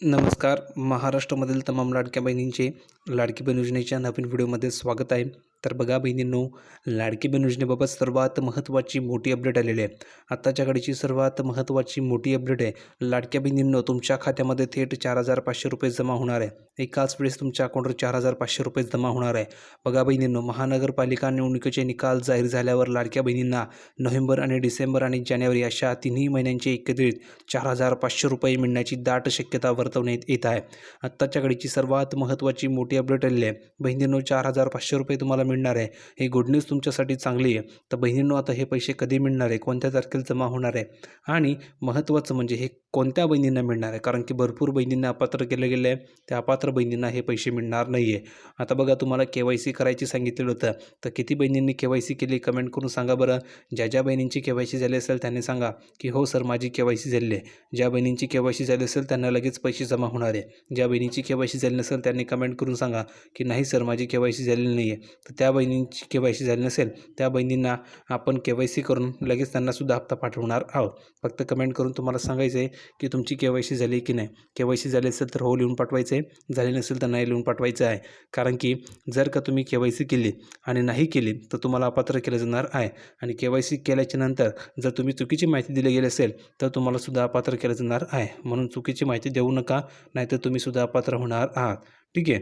नमस्कार. महाराष्ट्रामधील तमाम लाडक्या बहिणींचे लाडकी बहीण योजनेच्या नवीन व्हिडिओमध्ये स्वागत आहे. तर बघा बहिणींनो, लाडकी बहीण योजनेबाबत सर्वात महत्त्वाची मोठी अपडेट आलेली आहे. आत्ताच्या घडीची सर्वात महत्त्वाची मोठी अपडेट आहे. लाडक्या बहिणींनो, तुमच्या खात्यामध्ये थेट 4,500 रुपये जमा होणार आहे. एकाच वेळेस तुमच्या अकाउंटवर 4,500 रुपये जमा होणार आहे. बघा बहिणींनो, महानगरपालिका निवडणुकीचे निकाल जाहीर झाल्यावर लाडक्या बहिणींना नोव्हेंबर आणि डिसेंबर आणि जानेवारी अशा तिन्ही महिन्यांचे एकत्रित 4,500 रुपये मिळण्याची दाट शक्यता वर्तवण्यात येत आहे. आत्ताच्या घडीची सर्वात महत्त्वाची मोठी अपडेट आलेली आहे. बहिणींनो, 4,500 रुपये तुम्हाला मिळणार आहे. ही गुड न्यूज तुमच्यासाठी चांगली आहे. तर बहिणींनो, आता हे पैसे कधी मिळणार आहे, कोणत्या तारखेला जमा होणार आहे आणि महत्त्वाचं म्हणजे हे कोणत्या बहिणींना मिळणार आहे, कारण की भरपूर बहिणींना अपात्र केलं गेलं आहे. त्या अपात्र बहिणींना हे पैसे मिळणार नाही आहे. आता बघा, तुम्हाला KYC करायची सांगितलेलं होतं. तर किती बहिणींनी KYC केली कमेंट करून सांगा बरं. ज्या बहिणींची KYC झाली असेल त्यांनी सांगा की हो सर, माझी KYC झालेली आहे. ज्या बहिणींची KYC झाली असेल त्यांना लगेच पैसे जमा होणार आहे. ज्या बहिणीची KYC झाली नसेल त्यांनी कमेंट करून सांगा की नाही सर, माझी KYC झालेली नाही आहे. तर त्या बहिणींची KYC झाली नसेल त्या बहिणींना आपण KYC करून लगेच त्यांनासुद्धा हप्ता पाठवणार आहोत. फक्त कमेंट करून तुम्हाला सांगायचं आहे की तुमची KYC झाली की नाही. KYC झाली असेल तर हो लिहून पाठवायचं आहे, झाली नसेल तर नाही लिहून पाठवायचं आहे. कारण की जर का तुम्ही KYC केली आणि नाही केली तर तुम्हाला अपात्र केलं जाणार आहे. आणि KYC केल्याच्या नंतर जर तुम्ही चुकीची माहिती दिली गेली असेल तर तुम्हाला सुद्धा अपात्र केलं जाणार आहे. म्हणून चुकीची माहिती देऊ नका, नाहीतर तुम्ही सुद्धा अपात्र होणार आहात. ठीक आहे.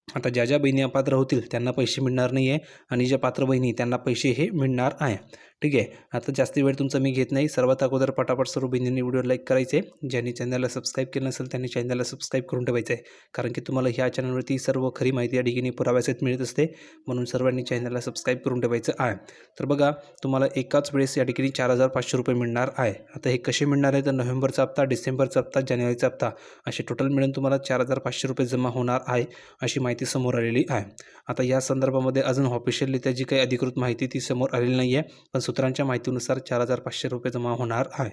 आता ज्या बहिणी अपात्र होतील त्यांना पैसे मिळणार नाही आहे आणि ज्या पात्र बहिणी त्यांना पैसे हे मिळणार आहे. ठीक आहे. आता जास्त वेळ तुमचा मी घेत नाही. सर्वात अगोदर पटापट सर्व बहिणींनी व्हिडिओ लाईक करायचे. ज्यांनी चॅनलला सबस्क्राईब केलं नसेल त्यांनी चॅनलला सबस्क्राईब करून ठेवायचं आहे, कारण की तुम्हाला ह्या चॅनलवरती सर्व खरी माहिती या ठिकाणी पुराव्यासहित मिळत असते. म्हणून सर्वांनी चॅनलला सबस्क्राईब करून ठेवायचं आहे. तर बघा, तुम्हाला एकाच वेळेस या ठिकाणी 4,500 रुपये मिळणार आहे. आता हे कसे मिळणार आहे तर नोव्हेंबरचा हप्ता, डिसेंबरचा हप्ता, जानेवारीचा हप्ता असे टोटल मिळून तुम्हाला 4,500 रुपये जमा होणार आहे अशी माहिती समोर आलेली आहे. आता या संदर्भामध्ये अजून ऑफिशियलरित्या जी काही अधिकृत माहिती ती समोर आलेली नाही आहे, पण सूत्रांच्या माहितीनुसार 4,500 रुपये जमा होणार आहे.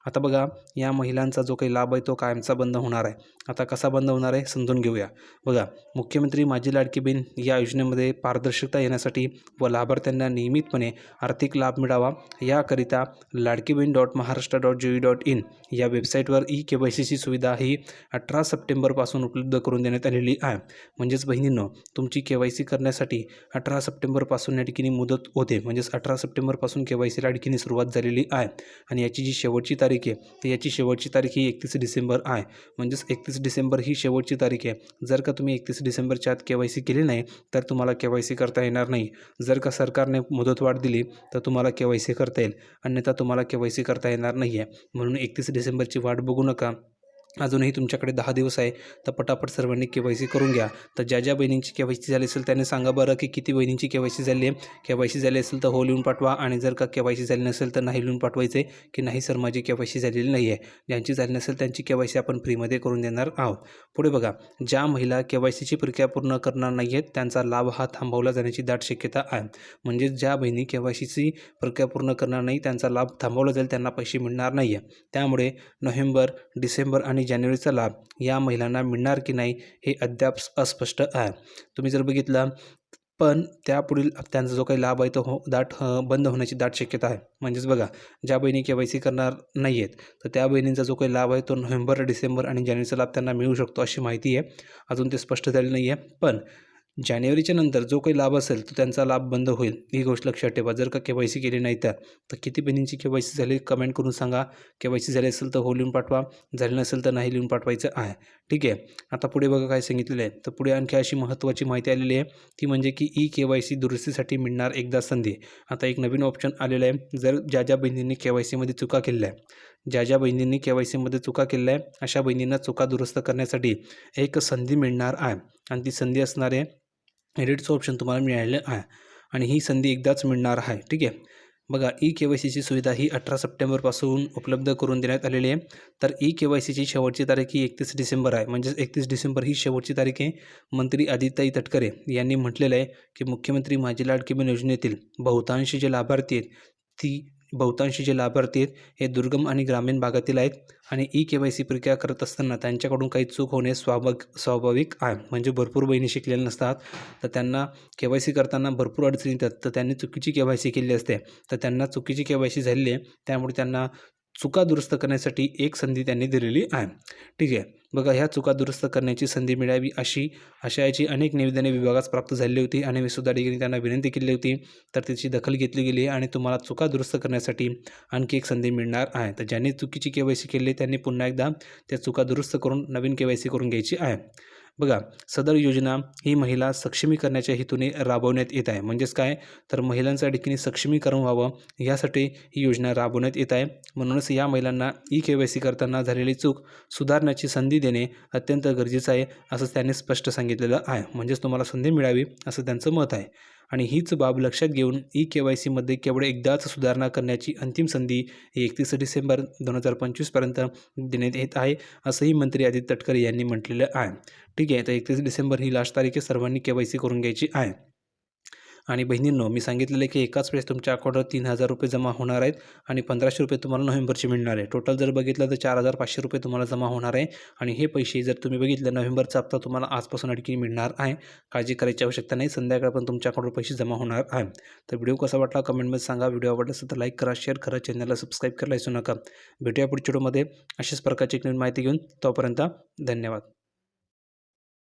आता बघा, या महिलांचा जो काही लाभ आहे तो कायमचा बंद होणार आहे. आता कसा बंद होणार आहे समजून घेऊया. बघा, मुख्यमंत्री माझी लाडकी बहीण या योजनेमध्ये पारदर्शकता येण्यासाठी व लाभार्थ्यांना नियमितपणे आर्थिक लाभ मिळावा याकरिता ladkibin.maharashtra.gov.in या वेबसाईटवर KYCची सुविधा ही 18 सप्टेंबरपासून उपलब्ध करून देण्यात आलेली आहे. म्हणजेच बहिणींनो, तुमची KYC करण्यासाठी 18 सप्टेंबरपासून या ठिकाणी मुदत होते. म्हणजेच 18 सप्टेंबरपासून KYCला या ठिकाणी सुरुवात झालेली आहे. आणि याची जी शेवटची तारीख आहे तर याची शेवटची तारीख ही 31 डिसेंबर आहे. म्हणजेच 31 डिसेंबर ही शेवटची तारीख आहे. जर का तुम्ही 31 डिसेंबरच्या आत KYC केली नाही तर तुम्हाला KYC करता येणार नाही. जर का सरकारने मुदतवाढ दिली तर तुम्हाला KYC करता येईल, अन्यथा तुम्हाला KYC करता येणार नाही आहे. म्हणून 31 डिसेंबरची वाट बघू नका. अजूनही तुमच्याकडे 10 दिवस आहे. तर पटापट सर्वांनी KYC करून घ्या. तर ज्या बहिणींची KYC झाली असेल त्यांनी सांगा बरं की किती बहिणींची KYC झाली आहे. KYC झाली असेल तर हो लिहून पाठवा, आणि जर का KYC झाली नसेल तर नाही लिहून पाठवायचे की नाही सर, माझी KYC झालेली नाही आहे. ज्यांची झाली नसेल त्यांची KYC आपण फ्रीमध्ये करून देणार आहोत. पुढे बघा, ज्या महिला KYCची प्रक्रिया पूर्ण करणार नाही आहेत त्यांचा लाभ हा थांबवला जाण्याची दाट शक्यता आहे. म्हणजे ज्या बहिणी KYCची प्रक्रिया पूर्ण करणार नाही त्यांचा लाभ थांबवला जाईल, त्यांना पैसे मिळणार नाही आहे. त्यामुळे नोव्हेंबर, डिसेंबर आणि जानेवारीचा लाभ या महिलांना मिळणार की नाही हे अद्याप अस्पष्ट आहे. तुम्ही जर बघितलं, पण त्यापुढील त्यांचा जो काही लाभ आहे तो बंद होण्याची दाट शक्यता आहे. म्हणजेच बघा, ज्या बहिणी KYC करणार नाही आहेत तर त्या बहिणींचा जो काही लाभ आहे तो नोव्हेंबर, डिसेंबर आणि जानेवारीचा लाभ त्यांना मिळू शकतो अशी माहिती आहे. अजून ते स्पष्ट झाले नाही आहे. पण जानेवारीच्या नंतर जो काही लाभ असेल तो त्यांचा लाभ बंद होईल, ही गोष्ट लक्षात ठेवा. जर का KYC केली नाही तर किती बहिणींची KYC झाली कमेंट करून सांगा. KYC झाली असेल तर हो लिहून पाठवा, झाली नसेल तर नाही लिहून पाठवायचं आहे. ठीक आहे. आता पुढे बघा काय सांगितलेलं आहे. तर पुढे आणखी अशी महत्त्वाची माहिती आलेली आहे, ती म्हणजे की KYC दुरुस्तीसाठी मिळणार एकदा संधी. आता एक नवीन ऑप्शन आलेलं आहे. जर ज्या बहिणींनी KYCमध्ये चुका केलेल्या आहे, ज्या बहिणींनी KYCमध्ये चुका केलेल्या आहे अशा बहिणींना चुका दुरुस्त करण्यासाठी एक संधी मिळणार आहे. आणि ती संधी असणार आहे एडिटचं ऑप्शन तुम्हाला मिळालेलं आहे, आणि ही संधी एकदाच मिळणार आहे. ठीक आहे. बघा, KYCची सुविधा ही 18 सप्टेंबरपासून उपलब्ध करून देण्यात आलेली आहे. तर KYCची शेवटची तारीख ही 31 डिसेंबर आहे. म्हणजेच 31 डिसेंबर ही शेवटची तारीख आहे. मंत्री आदित्यताई तटकरे यांनी म्हटलेलं आहे की मुख्यमंत्री माझी लाडकी बहीण योजनेतील बहुतांशी जे लाभार्थी आहेत हे दुर्गम आणि ग्रामीण भागातील आहेत, आणि KYC प्रक्रिया करत असताना त्यांच्याकडून काही चूक होणे स्वाभाविक आहे. म्हणजे भरपूर बहिणी शिकलेल्या नसतात, तर त्यांना KYC करताना भरपूर अडचणी येतात. तर त्यांनी चुकीची KYC केली असते, तर त्यांना चुकीची KYC झालेली आहे. त्यामुळे त्यांना चुका दुरुस्त करण्यासाठी एक संधी त्यांनी दिलेली आहे. ठीक आहे. बघा ह्या चुका दुरुस्त करण्याची संधी मिळावी अशी आशयाची अनेक निवेदने विभागास प्राप्त झालेली होती आणि विश्वविद्यालयाने त्यांना विनंती केली होती. तर त्याची दखल घेतली गेली आणि तुम्हाला चुका दुरुस्त करण्यासाठी आणखी एक संधी मिळणार आहे. तर ज्यांनी चुकीची KYC केली त्यांनी पुन्हा एकदा त्या चुका दुरुस्त करून नवीन KYC करून घ्यायची आहे. बघा सदर योजना ही महिला सक्षमीकरणाच्या हेतूने राबवण्यात येत आहे. म्हणजेच काय तर महिलांसाठी की सक्षमीकरण व्हावं यासाठी ही योजना राबवण्यात येत आहे. म्हणूनच या महिलांना KYC करताना झालेली चूक सुधारण्याची संधी देणे अत्यंत गरजेचं आहे असं त्यांनी स्पष्ट सांगितलेलं आहे. म्हणजेच तुम्हाला संधी मिळावी असं त्यांचं मत आहे. आणि हीच बाब लक्षात घेऊन KYCमध्ये केवळ एकदाच सुधारणा करण्याची अंतिम संधी 31 डिसेंबर 2025 देण्यात येत आहे असंही मंत्री आदित्य तटकरे यांनी म्हटलेलं आहे. ठीक आहे, तर 31 डिसेंबर ही लास्ट तारीख आहे. सर्वांनी KYC करून घ्यायची आहे. आणि बहिणींनो मी सांगितलेलं आहे की एकाच वेळेस तुमच्या अकाउंटवर 3,000 रुपये जमा होणार आहेत आणि 1,500 रुपये तुम्हाला नोव्हेंबरचे मिळणार आहे. टोटल जर बघितलं तर 4,500 रुपये तुम्हाला जमा होणार आहे आणि हे पैसे जर तुम्ही बघितलं नोव्हेंबरचा हप्ता तुम्हाला आजपासून आणखी मिळणार आहे. काळजी करायची आवश्यकता नाही. संध्याकाळ पण तुमच्या अकाउंटवर पैसे जमा होणार आहे. तर व्हिडिओ कसा वाटला कमेंटमध्ये सांगा. व्हिडिओ आवडला असेल तर लाईक करा, शेअर करा, चॅनलला सबस्क्राईब करायला विसरू नका. भेटूया पुढच्या व्हिडिओमध्ये अशाच प्रकारची एक नवीन माहिती घेऊन. तोपर्यंत धन्यवाद.